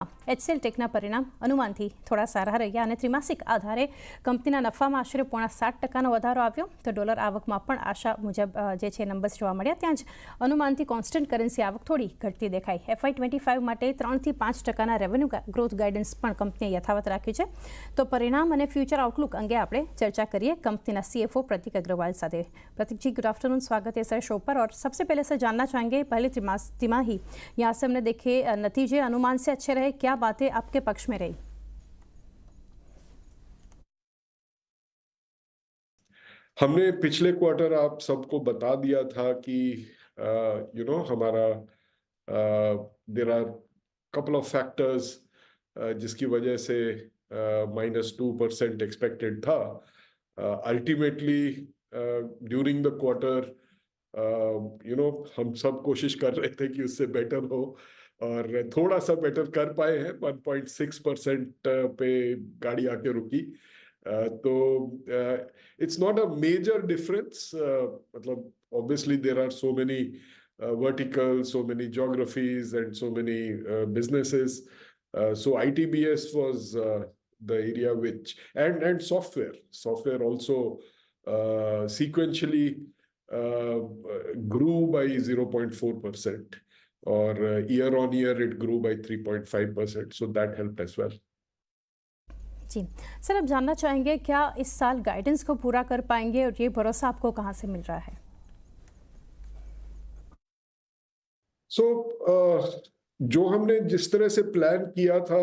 HCL ટેકના પરિણામ અનુમાનથી થોડા સારા રહ્યા અને ત્રિમાસિક આધારે કંપનીના નફામાં આશરે 0.7% વધારો આવ્યો તો ડોલર આવકમાં પણ આશા મુજબ જે છે નંબર્સ જોવા મળ્યા. ત્યાં જ અનુમાનથી કોન્સ્ટન્ટ કરન્સી આવક થોડી ઘટતી દેખાઈ. FY25 માટે 3 થી 5% રેવન્યુ ગ્રોથ ગાઈડન્સ પણ કંપનીએ યથાવત રાખ્યું છે. તો પરિણામ અને ફ્યુચર આઉટલુક અંગે આપણે ચર્चा करिए कंपनी CFO प्रतीक अग्रवाल साथ. प्रतीक जी, गुड आफ्टरनून, स्वागत है सर शो पर. और सबसे पहले सर जानना चाहेंगे, पहले तिमाही यहाँ से हमने देखे नतीजे अनुमान से अच्छे रहे, क्या बातें आपके पक्ष में रही? हमने पिछले क्वार्टर आप सबको बता दिया था कि हमारा there are couple of factors जिसकी वजह से -2% एक्सपेक्टेड था. अल्टीमेटली ड्यूरिंग द क्वार्टर हम सब कोशिश कर रहे थे कि उससे बेटर हो और थोड़ा सा बेटर कर पाए हैं. 1.6% पे गाड़ी आके रुकी. तो it's not a major difference. मतलब obviously there are so many verticals, so many geographies and so many businesses. So ITBS was the area which and software also sequentially grew by 0.4%. और year on year it grew by 3.5%, so that helped as well. जी sir, अब जानना चाहेंगे क्या इस साल guidance को पूरा कर पाएंगे और ये भरोसा आपको कहाँ से मिल रहा है? जो हमने जिस तरह से प्लान किया था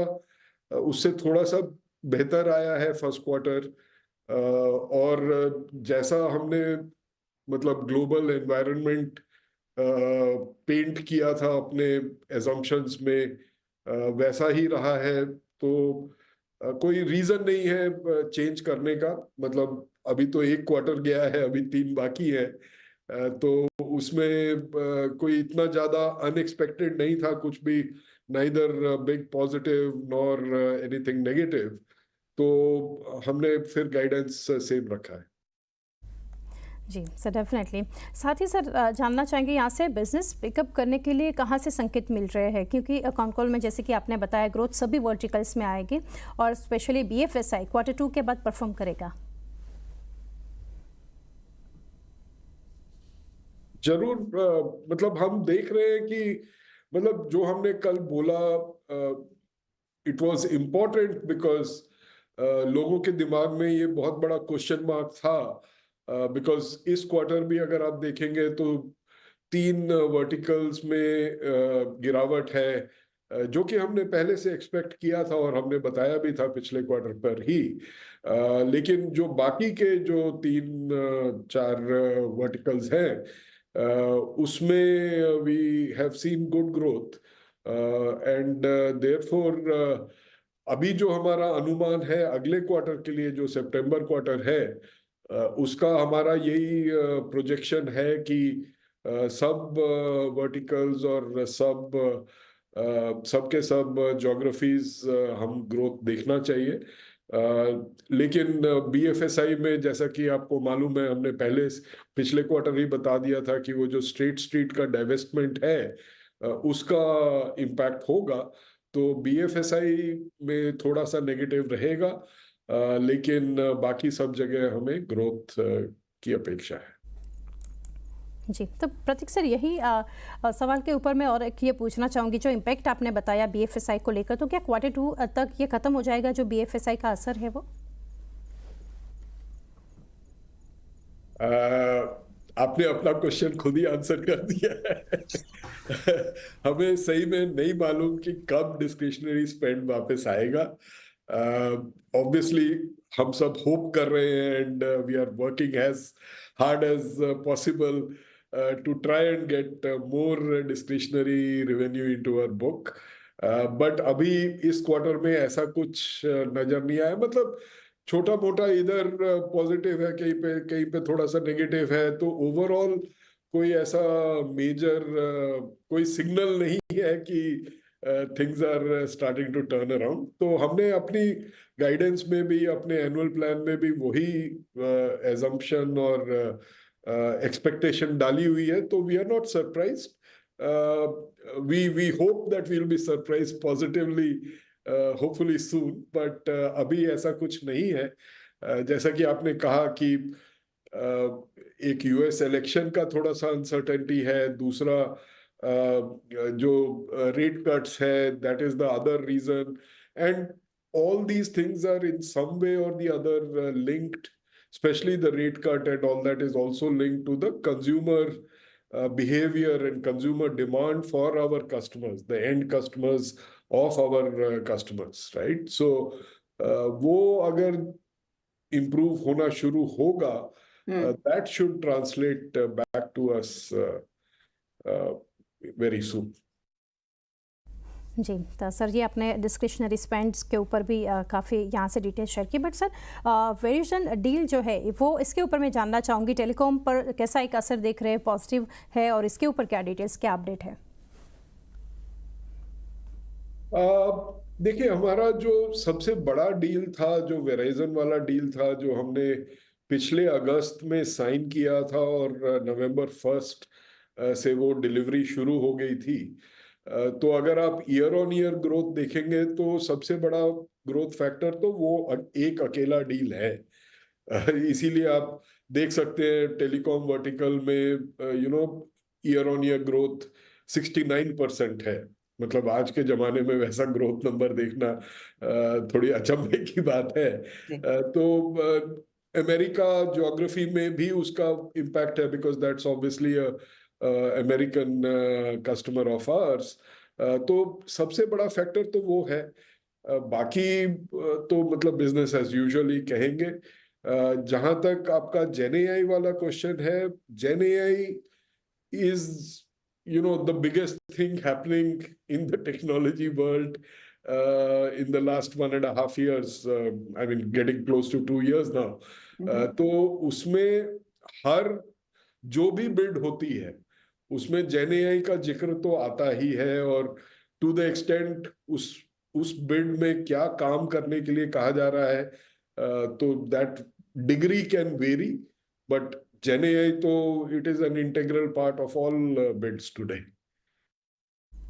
उससे थोड़ा सा बेहतर आया है फर्स्ट क्वार्टर. और जैसा हमने मतलब ग्लोबल एनवायरनमेंट पेंट किया था अपने एजम्पशंस में, वैसा ही रहा है. तो कोई रीजन नहीं है चेंज करने का. मतलब अभी तो एक क्वार्टर गया है, अभी 3 बाकी है. तो उसमें कोई इतना ज्यादा अनएक्सपेक्टेड नहीं था कुछ भी, neither big positive nor anything negative. तो हमने फिर गाइडेंस सेम रखा है. जी सर, डेफिनेटली. साथ ही सर जानना चाहेंगे यहाँ से बिजनेस पिकअप करने के लिए कहाँ से संकेत मिल रहे हैं, क्योंकि कॉन्कॉल में जैसे कि आपने बताया ग्रोथ सभी वर्टिकल्स में आएगी और स्पेशली BFSI क्वार्टर 2 के बाद परफॉर्म करेगा. जरूर. मतलब हम देख रहे हैं कि मतलब जो हमने कल बोला इट वाज इम्पोर्टेंट बिकॉज लोगों के दिमाग में ये बहुत बड़ा क्वेश्चन मार्क था. बिकॉज इस क्वार्टर भी अगर आप देखेंगे तो 3 वर्टिकल्स में गिरावट है, जो कि हमने पहले से एक्सपेक्ट किया था और हमने बताया भी था पिछले क्वार्टर पर ही. लेकिन जो बाकी के जो 3-4 वर्टिकल्स हैं उसमें we have seen good growth. And therefore अभी जो हमारा अनुमान है अगले क्वार्टर के लिए, जो सितंबर क्वार्टर है, उसका हमारा यही प्रोजेक्शन है कि सब वर्टिकल्स और सब के सब ज्योग्राफीज हम ग्रोथ देखना चाहिए. लेकिन BFSI में जैसा कि आपको मालूम है, हमने पहले पिछले क्वार्टर ही बता दिया था कि वो जो स्ट्रीट का डाइवेस्टमेंट है उसका इम्पैक्ट होगा. तो BFSI में थोड़ा सा नेगेटिव रहेगा, लेकिन बाकी सब जगह हमें ग्रोथ की अपेक्षा है. जी, तो प्रतीक सर यही सवाल के ऊपर मैं और एक ये पूछना चाहूँगी, जो इम्पैक्ट आपने बताया BFSI को लेकर, तो क्या क्वार्टर 2 तक ये खत्म हो जाएगा जो BFSI का असर है वो? आपने अपना क्वेश्चन खुद ही आंसर कर दिया है. हमें सही में नहीं मालूम कि कब डिस्क्रिशनरी स्पेंड वापस आएगा. ऑब्वियसली हम सब होप कर रहे हैं and we are working as hard as possible to try and get more discretionary revenue into our book. But अभी इस क्वार्टर में ऐसा कुछ नजर नहीं आया. मतलब छोटा मोटा इधर पॉजिटिव है, कहीं पे थोड़ा सा नेगेटिव है. तो ओवरऑल कोई ऐसा मेजर कोई सिग्नल नहीं है कि things are starting to turn around. तो हमने अपनी गाइडेंस में भी, अपने एनुअल प्लान में भी वही एजम्पशन और एक्सपेक्टेशन डाली हुई है. तो we are not surprised. we hope that we'll be surprised positively, hopefully soon, but अभी ऐसा कुछ नहीं है। जैसा कि आपने कहा कि एक यूएस इलेक्शन का थोड़ा सा अनसर्टेनिटी है, दूसरा जो रेट कट्स है, that is the other reason, and all these things are in some way or the other linked, especially the rate cut and all that is also linked to the consumer behavior and consumer demand for our customers, the end customers of our customers, right? So वो अगर improve होना शुरू होगा, that should translate back to us very soon. जी, तो sir ये आपने discretionary spends के ऊपर भी काफ़ी यहाँ से डिटेल शेयर की, बट सर वेरिएशन डील जो है वो इसके ऊपर मैं जानना चाहूँगी, टेलीकॉम पर कैसा एक असर देख रहे हैं, पॉजिटिव है, और इसके ऊपर क्या डिटेल्स, क्या अपडेट है? देखिए, हमारा जो सबसे बड़ा डील था, जो वेराइजन वाला डील था, जो हमने पिछले अगस्त में साइन किया था और नवंबर 1 से वो डिलीवरी शुरू हो गई थी, तो अगर आप ईयर ऑन ईयर ग्रोथ देखेंगे तो सबसे बड़ा ग्रोथ फैक्टर तो वो एक अकेला डील है। इसीलिए आप देख सकते हैं टेलीकॉम वर्टिकल में ईयर ऑन ईयर ग्रोथ 69% है। मतलब आज के जमाने में वैसा ग्रोथ नंबर देखना थोड़ी अचंभे की बात है। तो अमेरिका ज्योग्राफी में भी उसका इम्पैक्ट है, because that's obviously American customer of hours. तो सबसे बड़ा फैक्टर तो वो है। बाकी तो मतलब बिजनेस एज यूजुअल ही कहेंगे। जहां तक आपका जेनएआई वाला क्वेश्चन है, GenAI is the biggest thing happening in the technology world in the last 1.5 years, I mean getting close to 2 years now. तो उसमें हर जो भी बिड होती है उसमें जेनएआई का जिक्र तो आता ही है, और टू द एक्सटेंट उस बिड में क्या काम करने के लिए कहा जा रहा है, तो that degree can very, but GenAI तो it is an integral part of all bids today.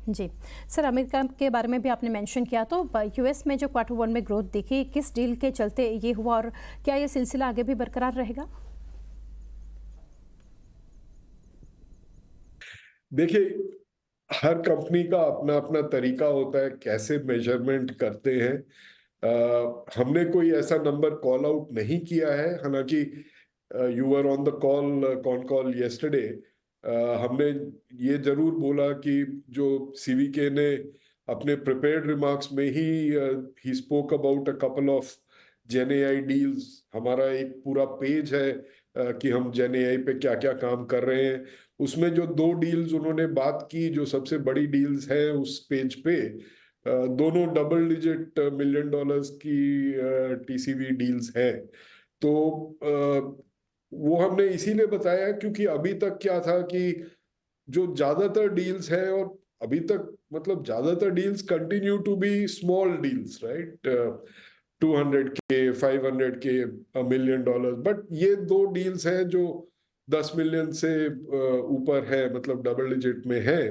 जी सर, अमेरिका के बारे में भी आपने मेंशन किया, तो यूएस में जो Q1 में ग्रोथ दिखी, किस डील के चलते ये हुआ, और क्या ये सिलसिला आगे भी बरकरार रहेगा? देखिए, हर कंपनी का अपना अपना तरीका होता है कैसे मेजरमेंट करते हैं। हमने कोई ऐसा नंबर कॉल आउट नहीं किया है, हालांकि you were on the call yesterday, हमने ये जरूर बोला कि जो सीवीके ने अपने प्रिपेयर्ड रिमार्क्स में he spoke about a couple of GenAI deals. हमारा एक पूरा पेज है कि हम जेनएआई पे क्या क्या काम कर रहे हैं। उसमें जो 2 डील्स उन्होंने बात की, जो सबसे बड़ी डील्स हैं उस पेज पे, दोनों डबल डिजिट $1 मिलियन की टीसीवी डील्स हैं। तो वो हमने इसीलिए बताया क्योंकि अभी तक क्या था कि जो ज्यादातर डील्स हैं, और अभी तक मतलब ज्यादातर deals continue to be small deals, right, 200K, 500K, $1 million, but ये 2 डील्स हैं जो 10 मिलियन से ऊपर है, मतलब डबल डिजिट में है।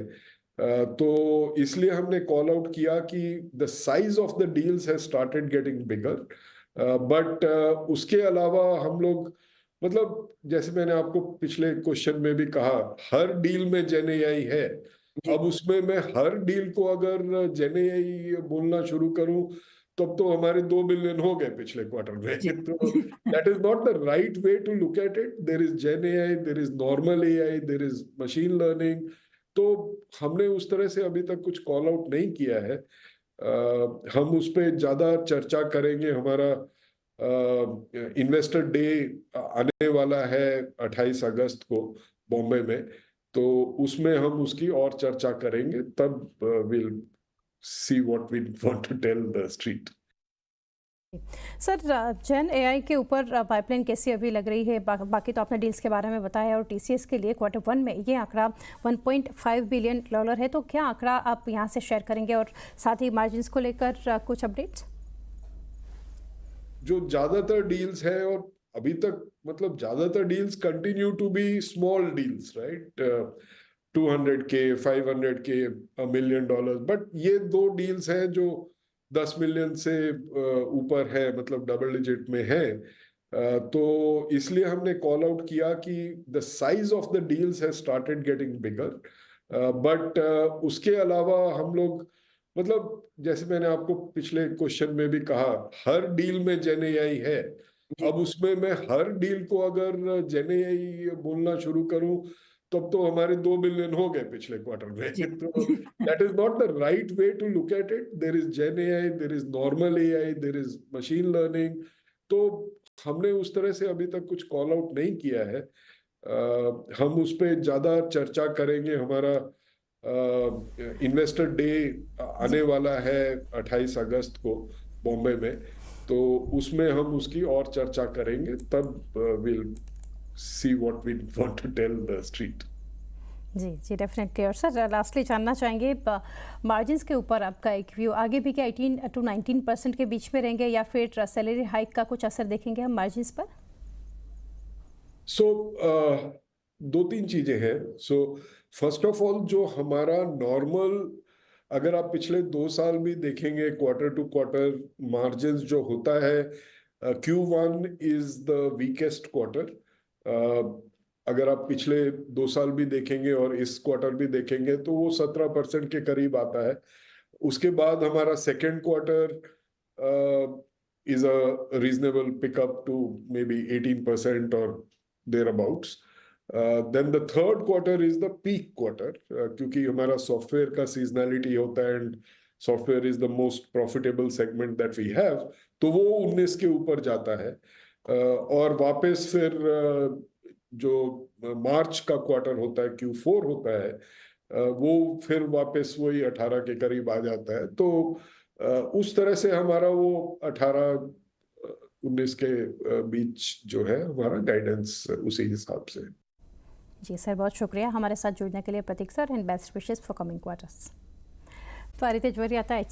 तो इसलिए हमने कॉल आउट किया कि the size of the deals has started getting bigger, but उसके अलावा हम लोग, मतलब जैसे मैंने आपको पिछले क्वेश्चन में भी कहा, हर डील में जेनएआई है। अब उसमें मैं हर डील को अगर जेनएआई बोलना शुरू करूं तब तो हमारे 2 बिलियन हो गए पिछले क्वार्टर में। तो that is not the right way to look at it. There is GenAI, there is normal AI, there is machine learning. तो हमने उस तरह से अभी तक कुछ कॉल आउट नहीं किया है। हम उस पर ज्यादा चर्चा करेंगे। हमारा इन्वेस्टर डे आने वाला है 28 अगस्त को बॉम्बे में, तो उसमें हम उसकी और चर्चा करेंगे। तब will see what we want to tell the street. Sir, Gen AI के ऊपर पाइपलाइन कैसी अभी लग रही है? बाकी तो आपने डील्स के बारे में बताया, और टीसीएस के लिए Q1 में ये आंकड़ा $1.5 बिलियन है, तो क्या आंकड़ा आप यहाँ से शेयर करेंगे, और साथ ही मार्जिन्स को लेकर कुछ अपडेट्स? जो ज्यादातर डील्स हैं, और अभी तक मतलब ज्यादातर deals continue to be small deals, right, 200K 500K $1 million, but ये दो डील्स हैं जो 10 मिलियन से ऊपर है, मतलब डबल डिजिट में है। तो इसलिए हमने कॉल आउट किया कि the size of the deals has started getting bigger, but उसके अलावा हम लोग, मतलब जैसे मैंने आपको पिछले क्वेश्चन में भी कहा, हर डील में जेन एआई है। अब उसमें मैं हर डील को अगर जेन एआई बोलना शुरू करूं, तब तो हमारे 2 बिलियन हो गए पिछले क्वार्टर में। तो that is not the right way to look at it. There is Gen AI, there is normal AI, there is machine learning. तो हमने उस तरह से अभी तक कुछ कॉल आउट नहीं किया है। हम उस पर ज्यादा चर्चा करेंगे। हमारा इन्वेस्टर डे आने वाला है 28 अगस्त को बॉम्बे में, तो उसमें हम उसकी और चर्चा करेंगे। तब will see what we want to tell the street. जी जी, डेफिनेटली। और सर लास्टली जानना चाहेंगे मार्जिन्स के ऊपर आपका एक व्यू, आगे भी क्या 18 to 19% के बीच में रहेंगे या फिर सैलरी हाइक का कुछ असर देखेंगे हम मार्जिन्स पर? सो दो तीन चीजें हैं। सो फर्स्ट ऑफ ऑल, जो हमारा नॉर्मल, अगर आप पिछले 2 साल भी देखेंगे क्वार्टर टू क्वार्टर मार्जिन्स जो होता है, Q1 is the weakest quarter. अगर आप पिछले 2 साल भी देखेंगे और इस क्वार्टर भी देखेंगे तो वो 17% के करीब आता है। उसके बाद हमारा second quarter is a reasonable pickup to maybe 18% और thereabouts. Then the third quarter is the peak quarter, क्योंकि हमारा सॉफ्टवेयर का सीजनैलिटी होता है and software is the most profitable segment that we have, तो वो 19 के ऊपर जाता है। और वापस फिर जो मार्च का क्वार्टर होता है, Q4 होता है, वो फिर वापस वही 18 के करीब आ जाता है। तो उस तरह से हमारा वो 18-19 के बीच जो है हमारा गाइडेंस उसी हिसाब से। जी सर, बहुत शुक्रिया हमारे साथ जुड़ने के लिए Pratik sir, and best wishes for coming quarters. तो आ रही थे ज्वेरी आता है।